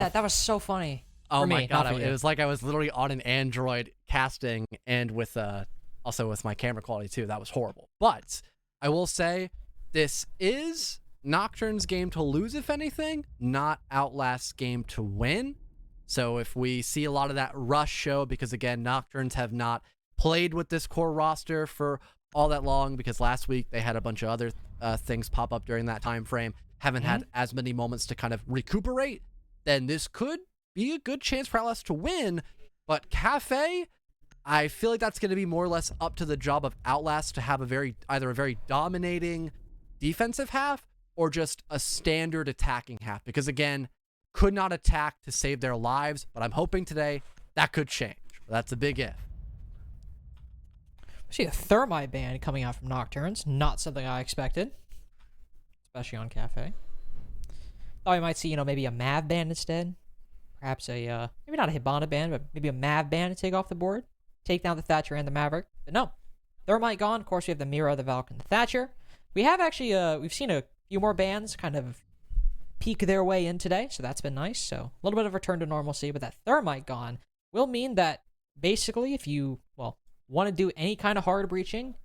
That was so funny. Oh for my me, god, not for it you. was like I was literally on an Android casting and with also with my camera quality too. That was horrible. But I will say this is Nocturne's game to lose, if anything, not Outlast's game to win. So if we see a lot of that rush show, because again, Nocturnes have not played with this core roster for all that long, because last week they had a bunch of other things pop up during that time frame, haven't had as many moments to kind of recuperate, then this could be a good chance for Outlast to win. But Cafe, I feel like that's going to be more or less up to the job of Outlast to have either a very dominating defensive half or just a standard attacking half, because again, could not attack to save their lives, but I'm hoping today that could change. That's a big if. I see a Thermite ban coming out from Nocturnes. Not something I expected, especially on Cafe. Thought we might see, maybe a Mav ban instead. Perhaps a, maybe not a Hibana ban, but maybe a Mav ban to take off the board. Take down the Thatcher and the Maverick. But no. Thermite gone. Of course, we have the Mira, the Valk, and the Thatcher. We have actually, we've seen a few more bans kind of peek their way in today, so that's been nice. So a little bit of return to normalcy, but that Thermite gone will mean that basically if you, want to do any kind of hard breaching,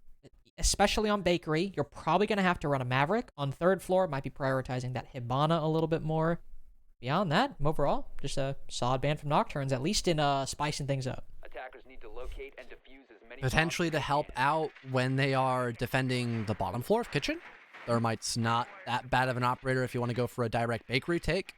especially on Bakery, you're probably going to have to run a Maverick. On third floor, might be prioritizing that Hibana a little bit more. Beyond that, overall, just a solid ban from Nocturnes, at least in spicing things up. Attackers need to locate and defuse as many Potentially to help out when they are defending the bottom floor of Kitchen. Thermite's not that bad of an operator if you want to go for a direct Bakery take,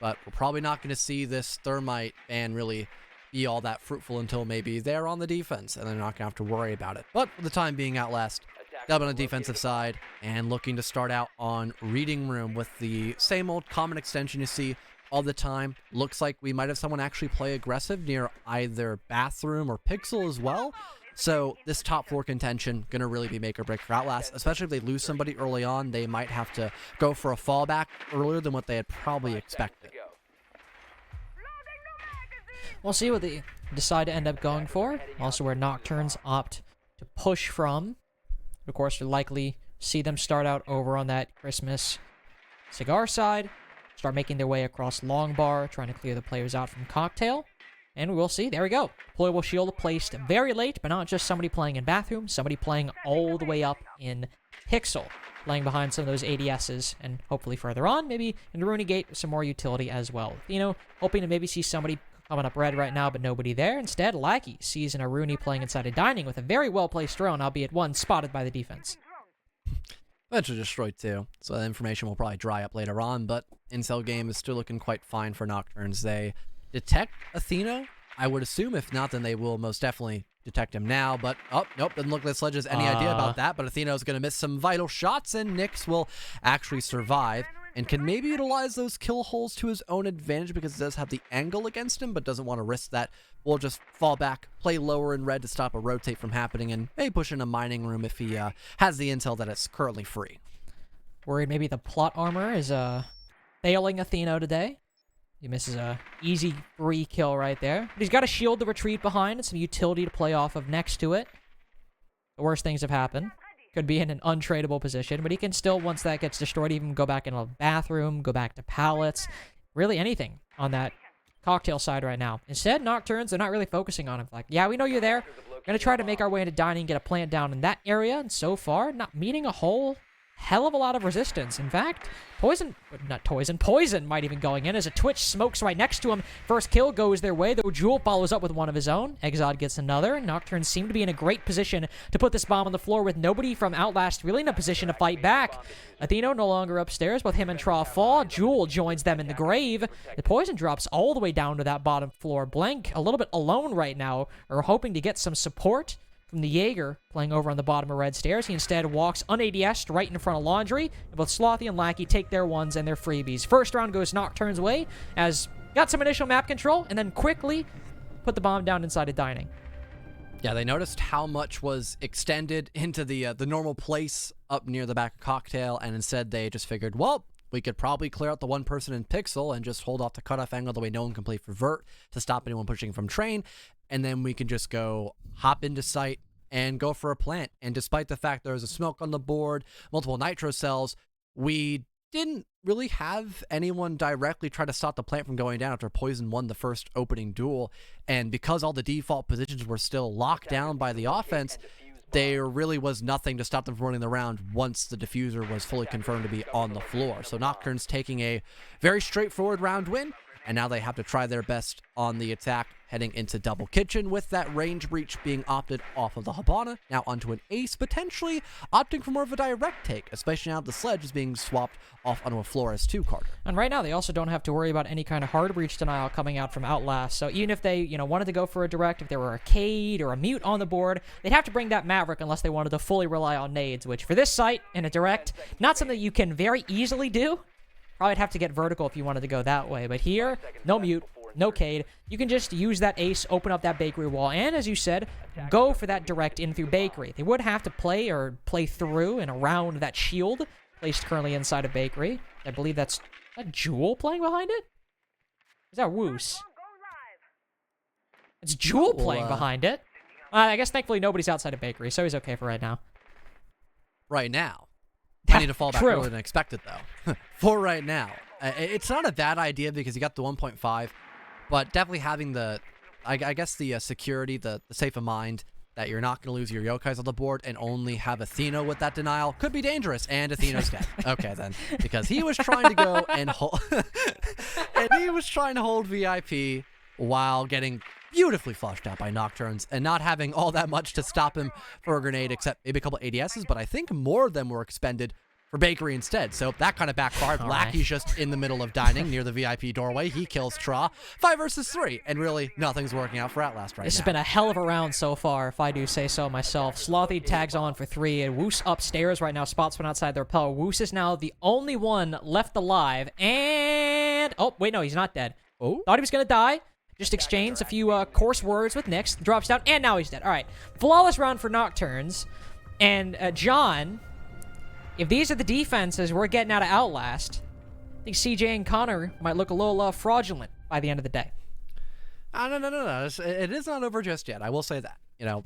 but we're probably not going to see this Thermite ban really be all that fruitful until maybe they're on the defense and they're not going to have to worry about it. But for the time being, Outlast, dub on the defensive side and looking to start out on Reading Room with the same old common extension you see all the time. Looks like we might have someone actually play aggressive near either Bathroom or Pixel as well. So this top floor contention going to really be make or break for Outlast, especially if they lose somebody early on. They might have to go for a fallback earlier than what they had probably expected. We'll see what they decide to end up going for. Also where Nocturnes opt to push from. Of course, you'll likely see them start out over on that Christmas cigar side. Start making their way across Long Bar, trying to clear the players out from Cocktail. And we'll see. There we go. Deployable shield placed very late, but not just somebody playing in Bathroom, somebody playing all the way up in Pixel. Playing behind some of those ADSs, and hopefully further on, maybe in Rooney Gate, some more utility as well. Hoping to maybe see somebody coming up red right now, but nobody there. Instead, Lackey sees a Rooney playing inside a dining with a very well-placed drone, albeit one spotted by the defense. Eventually destroyed too, so that information will probably dry up later on, but Incel game is still looking quite fine for Nocturnes. They detect Athena, I would assume. If not, then they will most definitely detect him now, but oh, nope, doesn't look like Sledge has any idea about that, but Athena is going to miss some vital shots, and Nyx will actually survive and can maybe utilize those kill holes to his own advantage because it does have the angle against him, but doesn't want to risk that. Will just fall back, play lower in red to stop a rotate from happening, and maybe push in a mining room if he has the intel that it's currently free. Worried maybe the plot armor is failing Athena today. He misses a easy free kill right there. But he's got a shield to retreat behind and some utility to play off of next to it. The worst things have happened. Could be in an untradeable position, but he can still, once that gets destroyed, even go back in a Bathroom, go back to pallets, really anything on that Cocktail side right now. Instead, Nocturnes, they're not really focusing on him. Like, yeah, we know you're there. We're going to try to make our way into dining, get a plant down in that area, and so far, not meeting a whole hell of a lot of resistance. In fact, Poison might even going in as a Twitch smokes right next to him. First kill goes their way, though Jewel follows up with one of his own. Exod gets another. Nocturnes seem to be in a great position to put this bomb on the floor with nobody from Outlast really in a position to fight back. Atheno no longer upstairs. Both him and Tra fall. Jewel joins them in the grave. The Poison drops all the way down to that bottom floor. Blank a little bit alone right now, or hoping to get some support from the Jaeger playing over on the bottom of red stairs. He instead walks un-ADS'd right in front of Laundry, and both Slothy and Lackey take their ones and their freebies. First round goes Nocturne's way, as got some initial map control, and then quickly put the bomb down inside of dining. Yeah, they noticed how much was extended into the normal place up near the back of Cocktail, and instead they just figured, well, we could probably clear out the one person in Pixel and just hold off the cutoff angle the way no one can play for Vert to stop anyone pushing from Train, and then we can just go hop into site and go for a plant. And despite the fact there was a smoke on the board, multiple nitro cells, we didn't really have anyone directly try to stop the plant from going down after Poison won the first opening duel, and because all the default positions were still locked down by the offense, there really was nothing to stop them from running the round once the diffuser was fully confirmed to be on the floor. So Nocturns taking a very straightforward round win, and now they have to try their best on the attack heading into Double Kitchen, with that range breach being opted off of the Habana. Now onto an ace, potentially opting for more of a direct take, especially now the sledge is being swapped off onto a Flores 2 Carter. And right now, they also don't have to worry about any kind of hard breach denial coming out from Outlast. So even if they, wanted to go for a direct, if there were a Cade or a Mute on the board, they'd have to bring that Maverick unless they wanted to fully rely on nades, which for this site, in a direct, not something you can very easily do. Probably have to get vertical if you wanted to go that way. But here, no Mute, no Cade. You can just use that ace, open up that bakery wall, and as you said, go for that direct in through bakery. They would have to play through and around that shield placed currently inside a bakery. I believe that's a Jewel playing behind it? Is that Woos? It's Jewel playing behind it. I guess thankfully nobody's outside a bakery, so he's okay for right now. Right now. I need to fall back True. earlier than expected, though. For right now. It's not a bad idea because you got the 1.5, but definitely having the, I guess, the security, the safe of mind that you're not going to lose your yokais on the board and only have Athena with that denial could be dangerous, and Athena's dead. Okay, then. Because he was trying to go and hold... and he was trying to hold VIP while getting beautifully flushed out by Nocturns and not having all that much to stop him for a grenade, except maybe a couple ADSs, but I think more of them were expended for bakery instead. So that kind of backfired. Lackey's just in the middle of dining near the VIP doorway. He kills Tra. 5 versus 3, and really nothing's working out for Outlast right This now. has been a hell of a round so far, if I do say so myself. Slothy tags on for 3, and Woos upstairs right now, spots one outside the rappel. Woos is now the only one left alive, and... oh, wait, no, he's not dead. Oh? Thought he was going to die. Just exchanged a few coarse words with Nyx. Drops down, and now he's dead. All right. Flawless round for Nocturns. And John, if these are the defenses we're getting out of Outlast, I think CJ and Connor might look a little fraudulent by the end of the day. No. It is not over just yet. I will say that.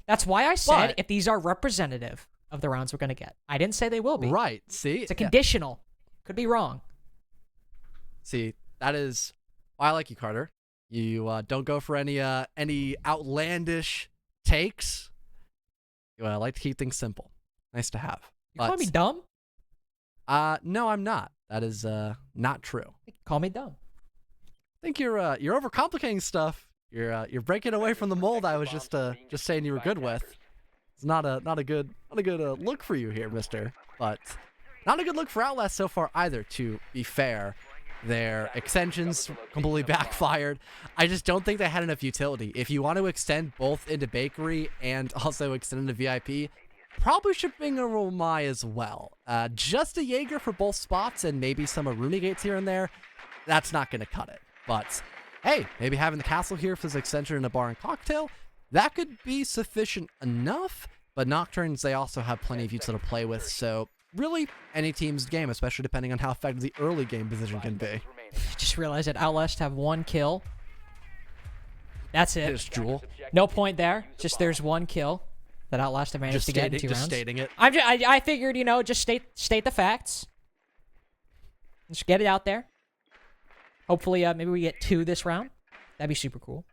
That's why I said But- if these are representative of the rounds we're going to get. I didn't say they will be. Right. See? It's a conditional. Could be wrong. See, that is why I like you, Carter. You don't go for any outlandish takes. You like to keep things simple. Nice to have. You call me dumb? No, I'm not. That is not true. Call me dumb. I think you're overcomplicating stuff. You're breaking away from the mold I was just saying you were good with. It's not a good look for you here, mister. But not a good look for Outlast so far either, to be fair. Their extensions completely backfired. I just don't think they had enough utility. If you want to extend both into Bakery and also extend into VIP, probably should bring a Romai as well. Just a Jaeger for both spots and maybe some Aruna Gates here and there, that's not going to cut it. But hey, maybe having the castle here for this extension in a bar and cocktail, that could be sufficient enough. But Nocturnes, they also have plenty of utility to play with, so really any team's game, especially depending on how effective the early game position can be. Just realized that Outlast have 1 kill. That's it. It's Jewel. No point there. Just there's 1 kill that Outlast have managed to get in 2 rounds. Just stating it. I figured, just state the facts. Just get it out there. Hopefully, maybe we get 2 this round. That'd be super cool.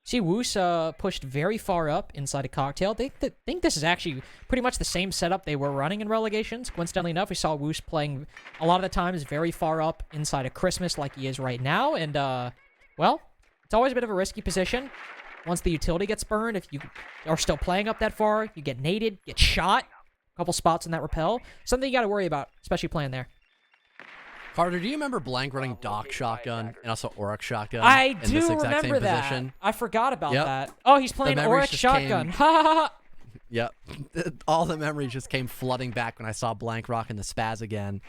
See, Woos pushed very far up inside a cocktail. They think this is actually pretty much the same setup they were running in relegations. Coincidentally enough, we saw Woos playing a lot of the times very far up inside of Christmas like he is right now. And, well, it's always a bit of a risky position. Once the utility gets burned, if you are still playing up that far, you get naded, get shot. A couple spots in that rappel. Something you got to worry about, especially playing there. Carter, do you remember Blank running Doc shotgun and also Oryx shotgun? I in do this exact remember same that. Position? I forgot about Yep. that. Oh, he's playing memories Oryx just shotgun. came- Ha ha ha. Yep. All the memories just came flooding back when I saw Blank rocking the spaz again.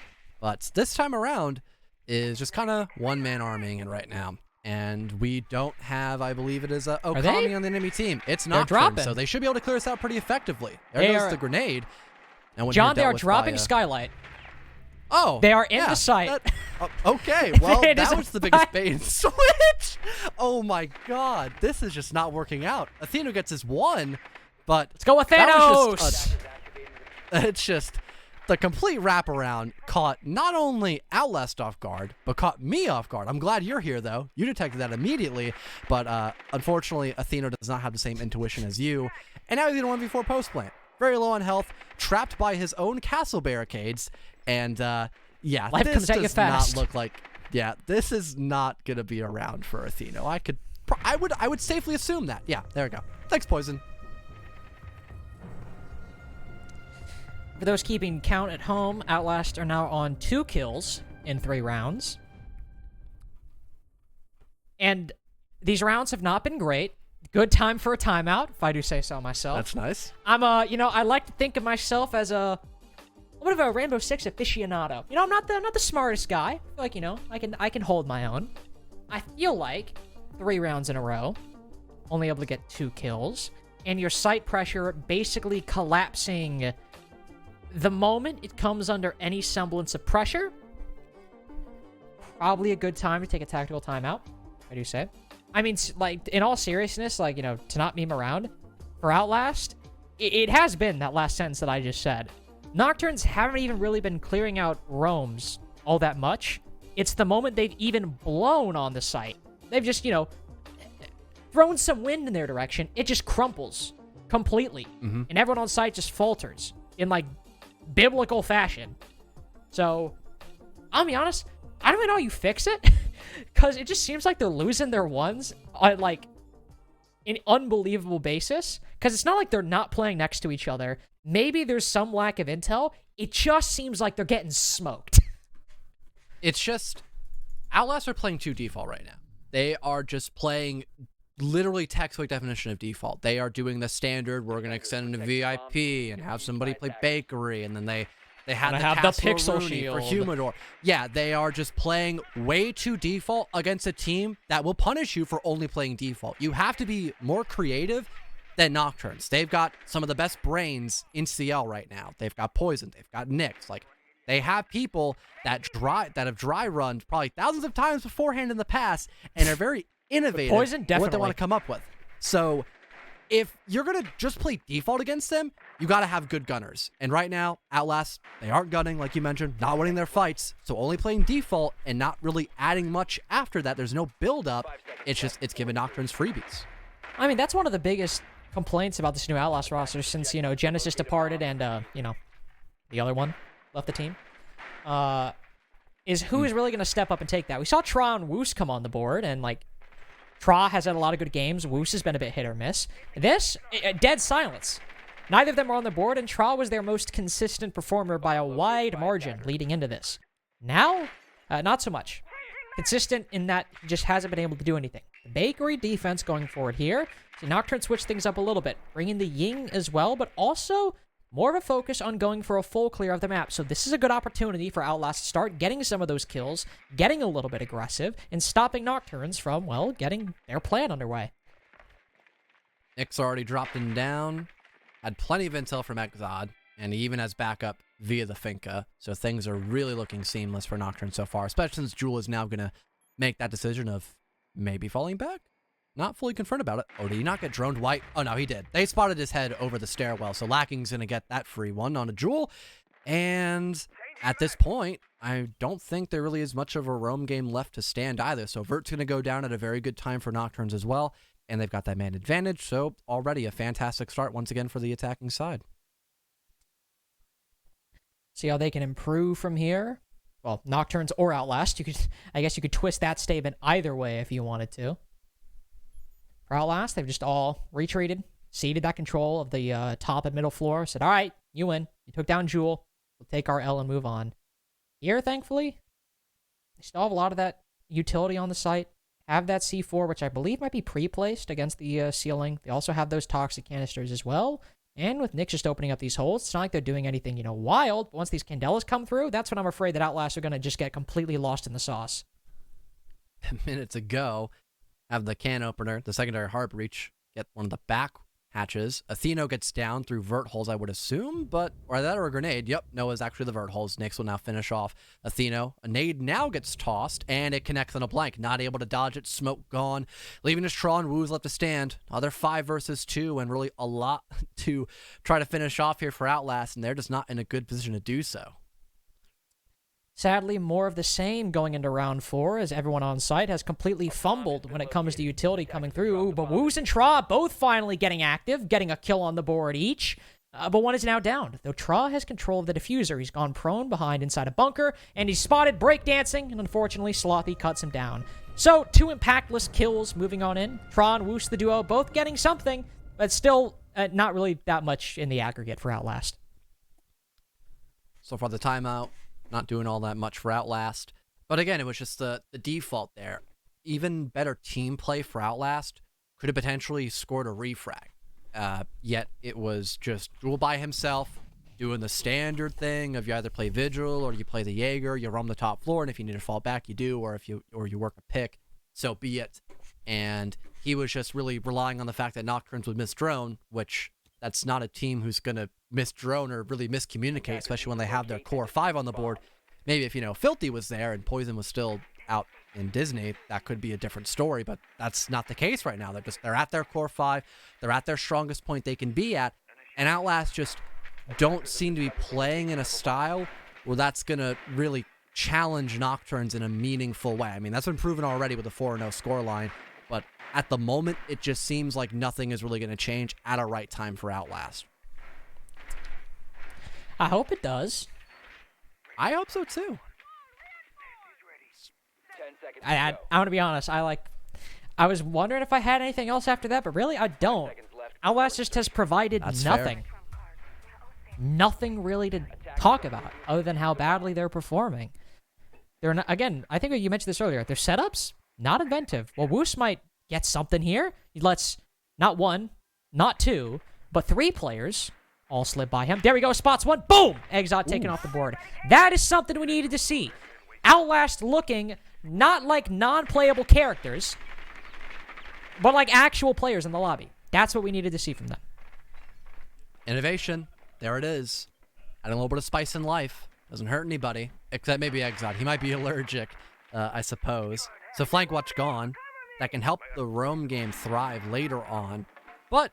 But this time around is just kind of one-man arming it right now. And we don't have, I believe it is Okami on the enemy team. It's not dropping. so they should be able to clear this out pretty effectively. There They goes are- the grenade. And when John, you're they dealt are with dropping by, Skylight. Oh, They are in yeah, the site. Okay, well, It is that a was the biggest bait and switch. Oh my god, this is just not working out. Athena gets his 1, but Let's go with that was Thanos. it's just the complete wraparound caught not only Outlast off guard, but caught me off guard. I'm glad you're here, though. You detected that immediately, but unfortunately, Athena does not have the same intuition as you. And now he's in a 1v4 post-plant. Very low on health, trapped by his own castle barricades, and yeah, Life this comes at you does fast. not look like... Yeah, this is not going to be around for Athena. I would safely assume that. Yeah, there we go. Thanks, Poison. For those keeping count at home, Outlast are now on 2 kills in 3 rounds. And these rounds have not been great. Good time for a timeout, if I do say so myself. That's nice. I'm I like to think of myself as a bit of a Rainbow Six aficionado. I'm not the smartest guy. I feel like, I can hold my own. I feel like 3 rounds in a row, only able to get 2 kills, and your sight pressure basically collapsing the moment it comes under any semblance of pressure. Probably a good time to take a tactical timeout, I do say. I mean, like, in all seriousness, like, to not meme around, for Outlast, it has been that last sentence that I just said. Nocturns haven't even really been clearing out roams all that much. It's the moment they've even blown on the site. They've just, thrown some wind in their direction. It just crumples completely. Mm-hmm. And everyone on site just falters in, like, biblical fashion. So, I'll be honest, I don't even know how you fix it. Because it just seems like they're losing their ones on, like, an unbelievable basis. Because it's not like they're not playing next to each other. Maybe there's some lack of intel. It just seems like they're getting smoked. It's just... Outlast are playing 2 default right now. They are just playing literally textbook definition of default. They are doing the standard, we're going to extend into VIP and have somebody play Bakery, and then they had the pixel Rooney shield for Humidor. Yeah, they are just playing way too default against a team that will punish you for only playing default. You have to be more creative than Nocturns. They've got some of the best brains in CL right now. They've got Poison. They've got Nyx. Like, they have people that have dry run probably thousands of times beforehand in the past and are very innovative Poison, in what they definitely. want to come up with. So if you're going to just play default against them, you got to have good gunners. And right now, Outlast, they aren't gunning, like you mentioned, not winning their fights. So only playing default and not really adding much after that. There's no build-up. It's giving Nocturns freebies. I mean, that's one of the biggest complaints about this new Outlast roster since, Genesis departed and, the other one left the team, is who is really going to step up and take that. We saw Tra and Woos come on the board, and, like, Tra has had a lot of good games. Woos has been a bit hit or miss. This, dead silence. Neither of them are on the board, and Tra was their most consistent performer by a wide margin leading into this. Now, not so much. Consistent in that he just hasn't been able to do anything. The Bakery defense going forward here. So Nocturne switched things up a little bit, bringing the Ying as well, but also more of a focus on going for a full clear of the map. So this is a good opportunity for Outlast to start getting some of those kills, getting a little bit aggressive, and stopping Nocturnes from, well, getting their plan underway. Nyx already dropped him down, had plenty of intel from Exod, and he even has backup via the Finca. So things are really looking seamless for Nocturne so far, especially since Jewel is now going to make that decision of maybe falling back. Not fully confirmed about it. Oh, did he not get droned white? Oh, no, he did. They spotted his head over the stairwell, so Lacking's going to get that free one on a Jewel. And at this point, I don't think there really is much of a roam game left to stand either. So Vert's going to go down at a very good time for Nocturnes as well, and they've got that man advantage, so already a fantastic start once again for the attacking side. See how they can improve from here. Well, Nocturnes or Outlast. I guess you could twist that statement either way if you wanted to. For Outlast, they've just all retreated, ceded that control of the top and middle floor, said, all right, you win. You took down Jewel. We'll take our L and move on. Here, thankfully, they still have a lot of that utility on the site. Have that C4, which I believe might be pre-placed against the ceiling. They also have those toxic canisters as well. And with Nyx just opening up these holes, it's not like they're doing anything, wild. But once these Candelas come through, that's when I'm afraid that Outlast are going to just get completely lost in the sauce. Minutes ago, have the can opener, the secondary hard breach, get one of the back hatches. Atheno gets down through vert holes, I would assume, but or that or a grenade. Yep, no, it's actually the vert holes. Nyx will now finish off Atheno. A nade now gets tossed, and it connects on a blank. Not able to dodge it. Smoke gone, leaving us Tron. Woo's left to stand. Other 5 versus 2, and really a lot to try to finish off here for Outlast, and they're just not in a good position to do so. Sadly, more of the same going into round 4, as everyone on site has completely fumbled when it comes to utility coming through. But Woos and Tra both finally getting active, getting a kill on the board each. But one is now down, though Tra has control of the diffuser. He's gone prone behind inside a bunker, and he's spotted breakdancing, and unfortunately, Slothy cuts him down. So, 2 impactless kills moving on in. Tra and Woos, the duo, both getting something, but still not really that much in the aggregate for Outlast. So far, the timeout. Not doing all that much for Outlast. But again, it was just the default there. Even better team play for Outlast could have potentially scored a refrag. Yet it was just Jewel by himself, doing the standard thing of you either play Vigil or you play the Jaeger, you roam the top floor, and if you need to fall back, you do, or if you work a pick, so be it. And he was just really relying on the fact that Nocturns would miss drone, which that's not a team who's going to miss drone or really miscommunicate, especially when they have their core 5 on the board. Maybe if, Filthy was there and Poison was still out in Disney, that could be a different story, but that's not the case right now. They're at their core 5. They're at their strongest point they can be at, and Outlast just don't seem to be playing in a style where that's going to really challenge Nocturns in a meaningful way. I mean, that's been proven already with the 4-0 scoreline, but at the moment, it just seems like nothing is really going to change at a right time for Outlast. I hope it does. I hope so too. 10 seconds to I'm go. going to be honest. I was wondering if I had anything else after that, but really, I don't. Seconds left. Outlast just has provided That's nothing. Nothing really to talk about other than how badly they're performing. They're not, again, I think you mentioned this earlier. Their setups, not inventive. Well, Woos might get something here. He lets not 1, not 2, but 3 players all slip by him. There we go. Spots 1. Boom! Exot taken off the board. That is something we needed to see. Outlast looking not like non-playable characters, but like actual players in the lobby. That's what we needed to see from them. Innovation. There it is. Adding a little bit of spice in life. Doesn't hurt anybody. Except maybe Exot. He might be allergic, I suppose. So flank watch gone. That can help the roam game thrive later on. But,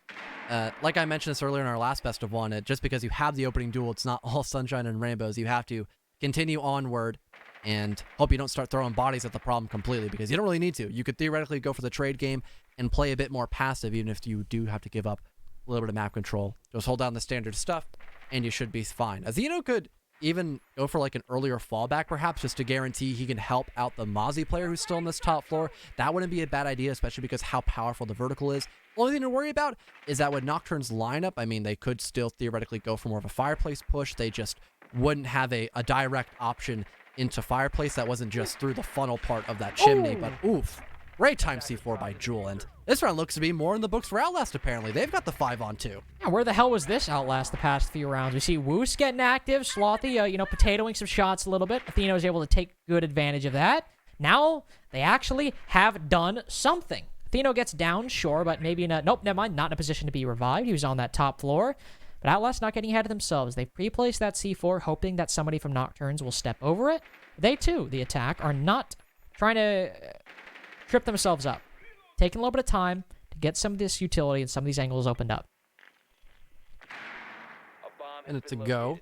like I mentioned this earlier in our last Best of One, just because you have the opening duel, it's not all sunshine and rainbows. You have to continue onward and hope you don't start throwing bodies at the problem completely, because you don't really need to. You could theoretically go for the trade game and play a bit more passive, even if you do have to give up a little bit of map control. Just hold down the standard stuff, and you should be fine. Atheno could even go for like an earlier fallback, perhaps, just to guarantee he can help out the Mozzie player who's still on this top floor. That wouldn't be a bad idea, especially because how powerful the vertical is. Only thing to worry about is that with Nocturne's lineup, I mean, they could still theoretically go for more of a fireplace push. They just wouldn't have a direct option into fireplace that wasn't just through the funnel part of that chimney. But oof, great time C4 by Jewel, and this round looks to be more in the books for Outlast, apparently. They've got the 5-on-2. Yeah, where the hell was this Outlast the past few rounds? We see Woos getting active, Slothy, potatoing some shots a little bit. Athena was able to take good advantage of that. Now, they actually have done something. Atheno gets down, sure, but maybe nope, never mind, not in a position to be revived. He was on that top floor. But Outlast not getting ahead of themselves. They pre-placed that C4, hoping that somebody from Nocturns will step over it. They, too, the attack, are not trying to trip themselves up. Taking a little bit of time to get some of this utility and some of these angles opened up. And it's a go.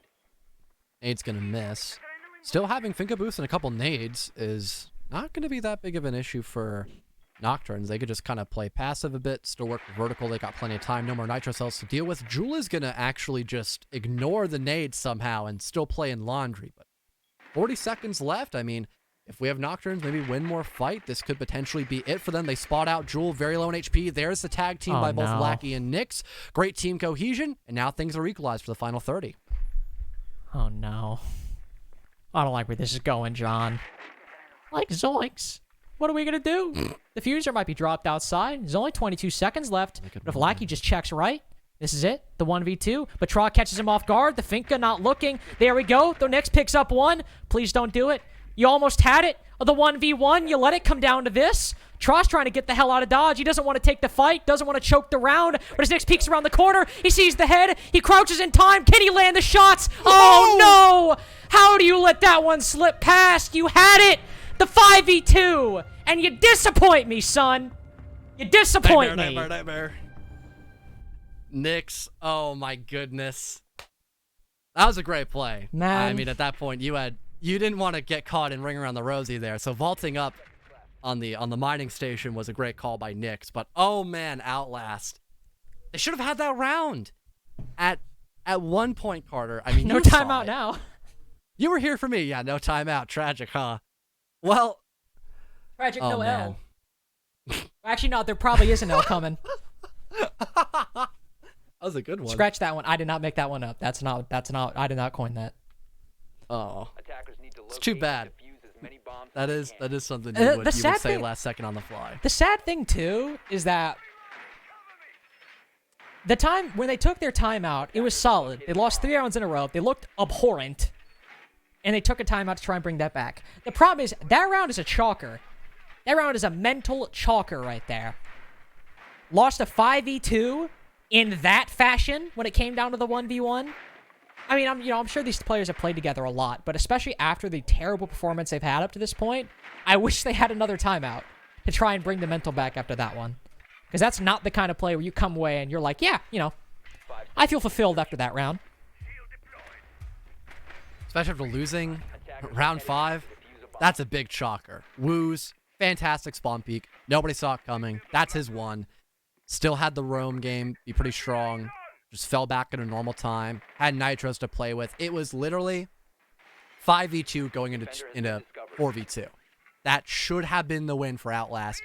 Nade's going to miss. Still having Finka boost and a couple nades is not going to be that big of an issue for Nocturns. They could just kind of play passive a bit, still work vertical. They got plenty of time. No more nitro cells to deal with. Jewel is going to actually just ignore the nades somehow and still play in laundry. But 40 seconds left. I mean, if we have Nocturns maybe win more fight, this could potentially be it for them. They spot out Jewel, very low in HP. There's the tag team by both Lackey and Nyx. Great team cohesion, and now things are equalized for the final 30. Oh, no. I don't like where this is going, John. Like, zoinks. What are we going to do? The fuser might be dropped outside. There's only 22 seconds left. But if Lackey just checks right, this is it. The 1v2. But Tra catches him off guard. The Finka not looking. There we go. The Nyx picks up 1. Please don't do it. You almost had it. The 1v1. You let it come down to this. Tross trying to get the hell out of Dodge. He doesn't want to take the fight, doesn't want to choke the round, but as Nix peeks around the corner, he sees the head, he crouches in time. Can he land the shots? Oh, no! How do you let that one slip past? You had it! The 5v2! And you disappoint me, son! You disappoint me! Nightmare. Nix, oh my goodness. That was a great play. Man. I mean, at that point, you didn't want to get caught in Ring Around the Rosie there, so vaulting up on the mining station was a great call by Nix, but oh man, Outlast. They should have had that round. At one point, Carter, I mean, No you saw timeout it. now. You were here for me. Yeah, no timeout. Tragic, huh? Well, Tragic, oh, no man. L. Actually, no, there probably is an L coming. That was a good one. Scratch that one. I did not make that one up. That's not, I did not coin that. Oh, Attackers need to it's too locate bad. and defuse as many bombs That as is they can. something The you would sad say thing- last second on the fly. The sad thing, too, is that the time when they took their timeout, it was solid. They lost 3 rounds in a row. They looked abhorrent. And they took a timeout to try and bring that back. The problem is, that round is a chalker. That round is a mental chalker right there. Lost a 5v2 in that fashion when it came down to the 1v1. I mean, I'm sure these players have played together a lot, but especially after the terrible performance they've had up to this point, I wish they had another timeout to try and bring the mental back after that one. Because that's not the kind of play where you come away and you're like, yeah, I feel fulfilled after that round. Especially after losing round 5, that's a big chalker. Woos, fantastic spawn peek. Nobody saw it coming. That's his one. Still had the roam game, be pretty strong. Just fell back at a normal time. Had nitros to play with. It was literally 5v2 going into 4v2. That should have been the win for Outlast.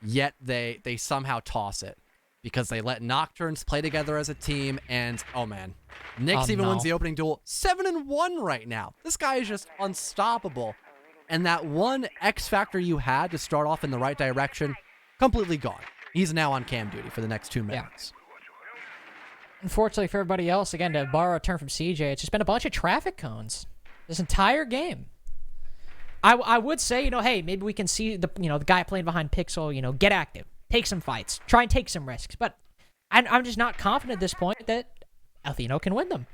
Yet they somehow toss it. Because they let Nokturns play together as a team, and oh man, Nix even wins the opening duel 7-1 right now. This guy is just unstoppable, and that one X factor you had to start off in the right direction, completely gone. He's now on cam duty for the next 2 minutes. Unfortunately for everybody else, again, to borrow a term from CJ, it's just been a bunch of traffic cones this entire game. I would say, hey, maybe we can see the guy playing behind Pixel, get active. Take some fights. Try and take some risks. But I'm just not confident at this point that Atheno can win them.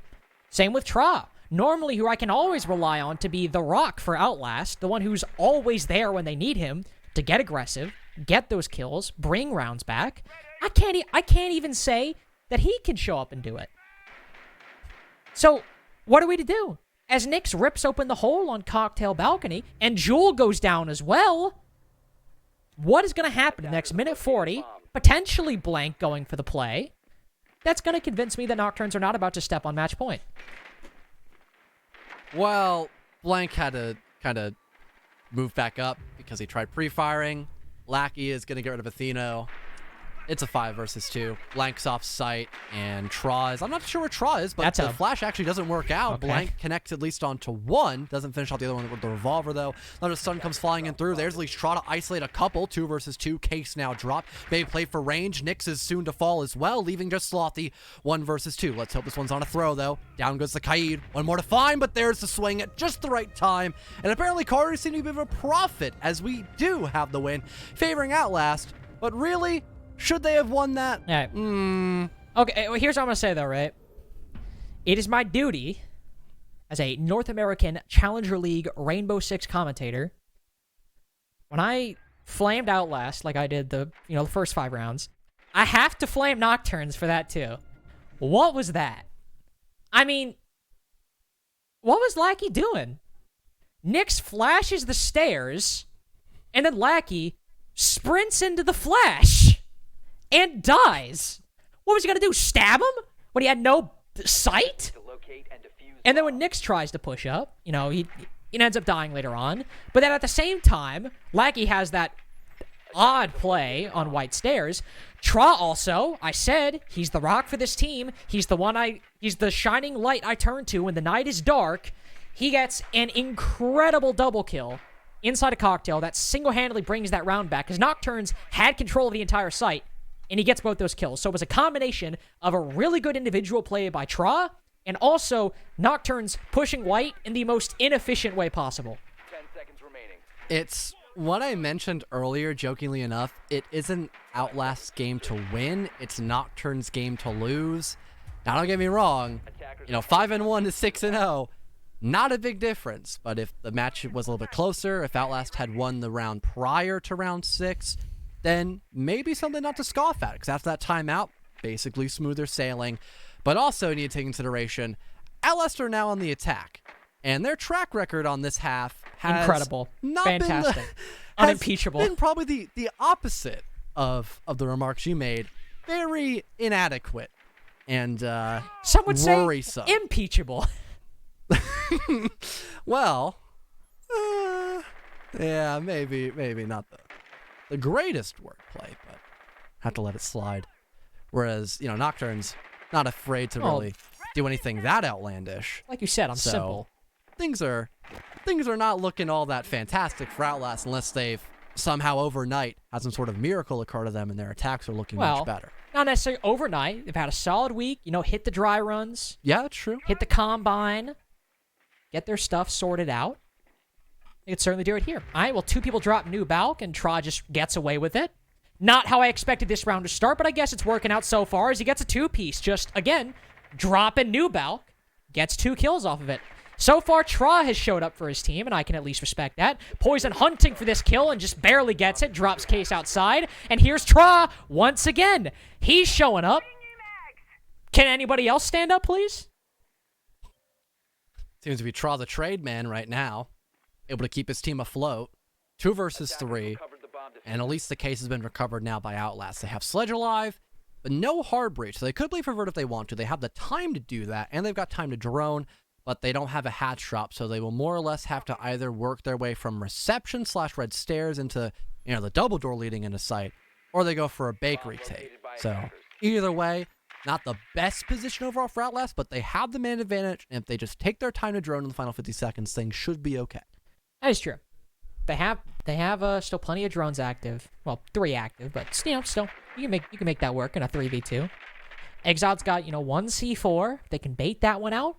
Same with Tra. Normally, who I can always rely on to be the rock for Outlast, the one who's always there when they need him to get aggressive, get those kills, bring rounds back. I can't even say that he can show up and do it. So, what are we to do? As Nix rips open the hole on Cocktail Balcony, and Jewel goes down as well, what is going to happen in the next minute 40? Potentially Blank going for the play. That's going to convince me that Nocturnes are not about to step on match point. Well, Blank had to kind of move back up because he tried pre-firing. Lackey is going to get rid of Atheno. It's a 5 versus 2. Blank's off site, and Tra is... I'm not sure where Tra is, but the flash actually doesn't work out. Okay. Blank connects at least onto one. Doesn't finish off the other one with the revolver, though. Another stun comes flying in through. There's at least Tra to isolate a couple. 2 versus 2. Case now dropped. Maybe play for range. Nix is soon to fall as well, leaving just Slothy. 1 versus 2. Let's hope this one's on a throw, though. Down goes the Kaid. One more to find, but there's the swing at just the right time. And apparently Carter seemed to be a bit of a profit, as we do have the win, favoring Outlast. But really... should they have won that? All right. Okay, well, here's what I'm going to say, though, right? It is my duty as a North American Challenger League Rainbow Six commentator, when I flamed Outlast like I did the first 5 rounds, I have to flame Nocturnes for that, too. What was that? I mean, what was Lackey doing? Nix flashes the stairs, and then Lackey sprints into the flash. And dies. What was he going to do? Stab him? When he had no sight? And then when Nix tries to push up, he ends up dying later on. But then at the same time, Lackey has that odd play on White Stairs. Tra also, I said, he's the rock for this team. He's the shining light I turn to when the night is dark. He gets an incredible double kill inside a Cocktail that single-handedly brings that round back, because Nocturnes had control of the entire site. And he gets both those kills. So it was a combination of a really good individual play by Tra, and also Nocturnes pushing White in the most inefficient way possible. 10 seconds remaining. It's what I mentioned earlier, jokingly enough, it isn't Outlast's game to win. It's Nocturne's game to lose. Now, don't get me wrong. 5-1 to 6-0, not a big difference. But if the match was a little bit closer, if Outlast had won the round prior to round 6, then maybe something not to scoff at. Because after that timeout, basically smoother sailing. But also need to take consideration, Outlast are now on the attack. And their track record on this half has Incredible. not Fantastic. been Unimpeachable. Been probably the opposite of the remarks you made. Very inadequate and Some would worrisome. say impeachable. Well, yeah, maybe not the greatest wordplay, but have to let it slide. Whereas, Nocturne's not afraid to really do anything that outlandish. Like you said, I'm So, simple. Things are not looking all that fantastic for Outlast unless they've somehow overnight had some sort of miracle occur to them and their attacks are looking much better. Not necessarily overnight. They've had a solid week. Hit the dry runs, Yeah, that's true. hit the combine, get their stuff sorted out. They could certainly do it here. All right, well, 2 people drop new Balk, and Tra just gets away with it. Not how I expected this round to start, but I guess it's working out so far as he gets a 2-piece. Just, again, dropping new Balk, gets 2 kills off of it. So far, Tra has showed up for his team, and I can at least respect that. Poison hunting for this kill and just barely gets it, drops Case outside, and here's Tra once again. He's showing up. Can anybody else stand up, please? Seems to be Tra the trade man right now, able to keep his team afloat. 2 versus 3, and at least the Case has been recovered now by Outlast. They have Sledge alive, but no hard breach, so they could leave for Vert if they want to. They have the time to do that, and they've got time to drone, but they don't have a hatch drop, so they will more or less have to either work their way from reception / red stairs into, the double door leading into site, or they go for a bakery take. So either way, not the best position overall for Outlast, but they have the man advantage, and if they just take their time to drone in the final 50 seconds, things should be okay. That is true. They have still plenty of drones active. Well, 3 active, but still you can make that work in a 3v2. Exile's got 1 C4. They can bait that one out.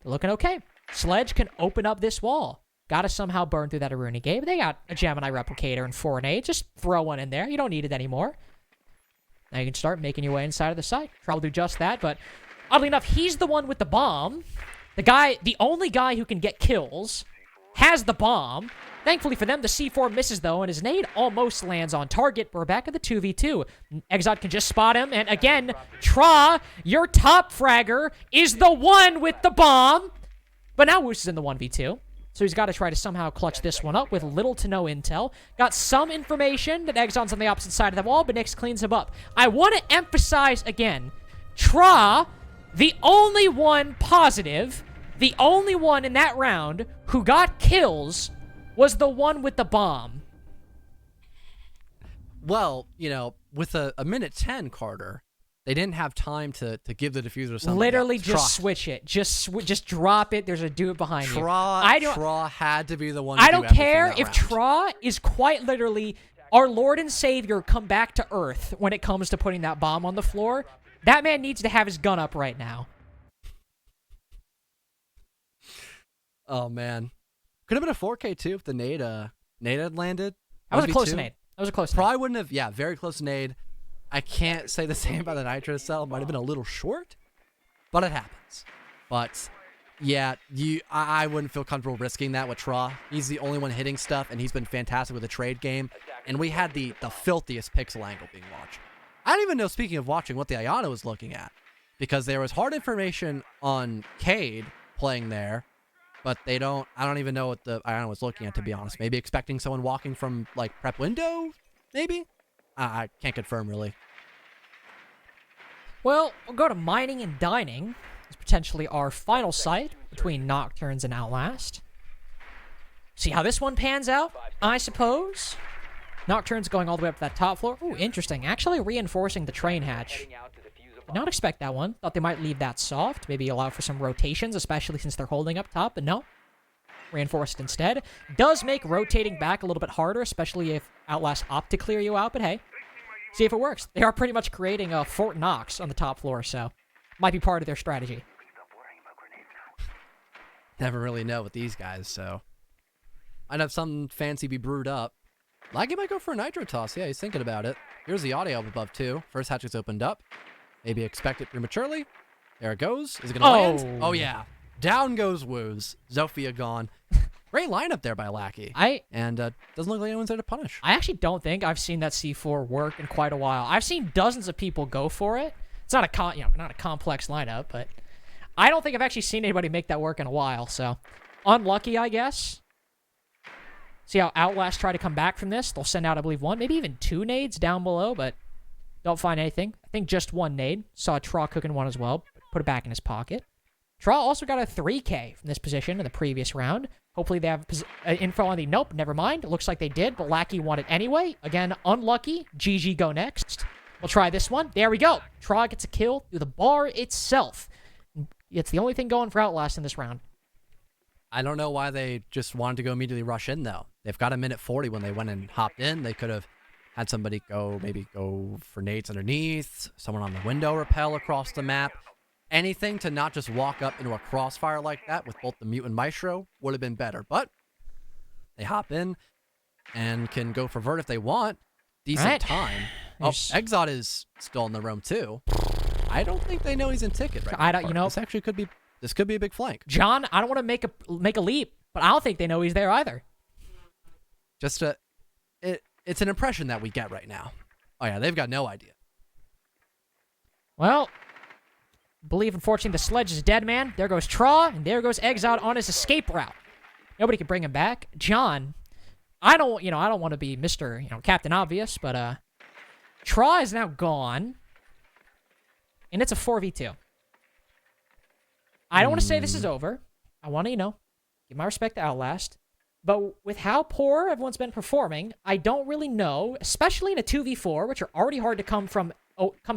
They're looking okay. Sledge can open up this wall. Got to somehow burn through that Aruni gate. But they got a Gemini replicator and 4-8. Just throw one in there. You don't need it anymore. Now you can start making your way inside of the site. Try to do just that, but oddly enough, he's the one with the bomb. The only guy who can get kills, has the bomb. Thankfully for them, the C4 misses, though, and his nade almost lands on target. We're back at the 2v2. Exot can just spot him, and again, Tra, your top fragger, is the one with the bomb. But now Woos is in the 1v2, so he's got to try to somehow clutch this one up with little to no intel. Got some information that Exon's on the opposite side of the wall, but Nyx cleans him up. I want to emphasize again, Tra, the only one positive, the only one in that round who got kills was the one with the bomb. Well, with a minute 10, Carter, they didn't have time to give the diffuser to somebody Literally else. just switch it. Just drop it. There's a dude behind you. Tra had to be the one to I do don't everything care that if round. Tra is quite literally our Lord and Savior come back to Earth when it comes to putting that bomb on the floor. That man needs to have his gun up right now. Oh, man. Could have been a 4K, too, if the nade had landed. That was a 1v2. close nade. That was a close nade. Probably wouldn't have, yeah, very close nade. I can't say the same about the Nitro cell. Might have been a little short, but it happens. But, yeah, I wouldn't feel comfortable risking that with Tra. He's the only one hitting stuff, and he's been fantastic with the trade game. And we had the filthiest pixel angle being watched. I don't even know, speaking of watching, what the Ayana was looking at. Because there was hard information on Cade playing there, but I don't even know what the Ayana was looking at, to be honest. Maybe expecting someone walking from, prep window, maybe? I can't confirm, really. Well, we'll go to mining and dining. It's potentially our final site between Nocturns and Outlast. See how this one pans out, I suppose. Nocturns going all the way up to that top floor. Ooh, interesting. Actually reinforcing the train hatch. Did not expect that one. Thought they might leave that soft. Maybe allow for some rotations, especially since they're holding up top, but no. Reinforced instead. Does make rotating back a little bit harder, especially if Outlast opt to clear you out, but hey. See if it works. They are pretty much creating a Fort Knox on the top floor, so might be part of their strategy. Never really know with these guys, so I'd have something fancy be brewed up. Laggy might go for a nitro toss. Yeah, he's thinking about it. Here's the audio up above, too. First hatch is opened up. Maybe expect it prematurely. There it goes. Is it going to land? Oh, yeah. Down goes Woos. Zofia gone. Great lineup there by Lackey. And doesn't look like anyone's there to punish. I actually don't think I've seen that C4 work in quite a while. I've seen dozens of people go for it. It's not not a complex lineup, but I don't think I've actually seen anybody make that work in a while. So unlucky, I guess. See how Outlast try to come back from this. They'll send out, I believe, one, maybe even two nades down below, but don't find anything. I think just one nade. Saw Traw cooking one as well. Put it back in his pocket. Traw also got a 3K from this position in the previous round. Hopefully they have info on the... Nope, never mind. It looks like they did, but Lackey won it anyway. Again, unlucky. GG go next. We'll try this one. There we go. Traw gets a kill through the bar itself. It's the only thing going for Outlast in this round. I don't know why they just wanted to go immediately rush in, though. They've got a minute 40 when they went and hopped in. They could have had somebody maybe go for nades underneath, someone on the window rappel across the map. Anything to not just walk up into a crossfire like that with both the Mute and Maestro would have been better. But they hop in and can go for Vert if they want. Decent time. Oh, Exot is still in the room, too. I don't think they know he's in ticket right now. This actually could be... This could be a big flank. John, I don't want to make a leap, but I don't think they know he's there either. Just it's an impression that we get right now. Oh yeah, they've got no idea. Well, believe unfortunately the sledge is dead, man. There goes Traw, and there goes Exot on his escape route. Nobody can bring him back. John, I don't want to be Mr. Captain Obvious, but Traw is now gone, and it's a 4v2. I don't want to say this is over. I want to, give my respect to Outlast. But with how poor everyone's been performing, I don't really know, especially in a 2v4, which are already hard to come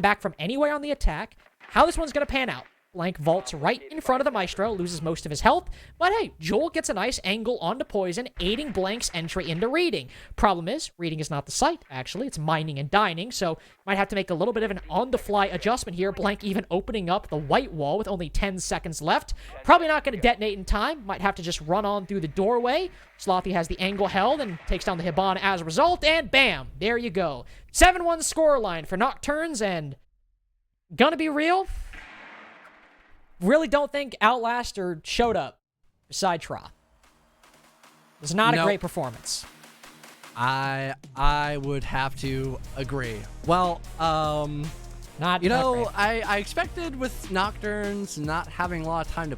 back from anywhere on the attack, how this one's going to pan out. Blank vaults right in front of the Maestro, loses most of his health, but hey, Joel gets a nice angle onto Poison, aiding Blank's entry into Reading. Problem is, Reading is not the site, actually, it's mining and dining, so might have to make a little bit of an on-the-fly adjustment here, Blank even opening up the white wall with only 10 seconds left. Probably not going to detonate in time, might have to just run on through the doorway. Slothy has the angle held and takes down the Hibana as a result, and bam, there you go. 7-1 scoreline for Nocturns, and gonna be real, really don't think Outlast showed up beside Traw. It's not a great performance. I would have to agree. Well, not great. I expected with Nocturns not having a lot of time to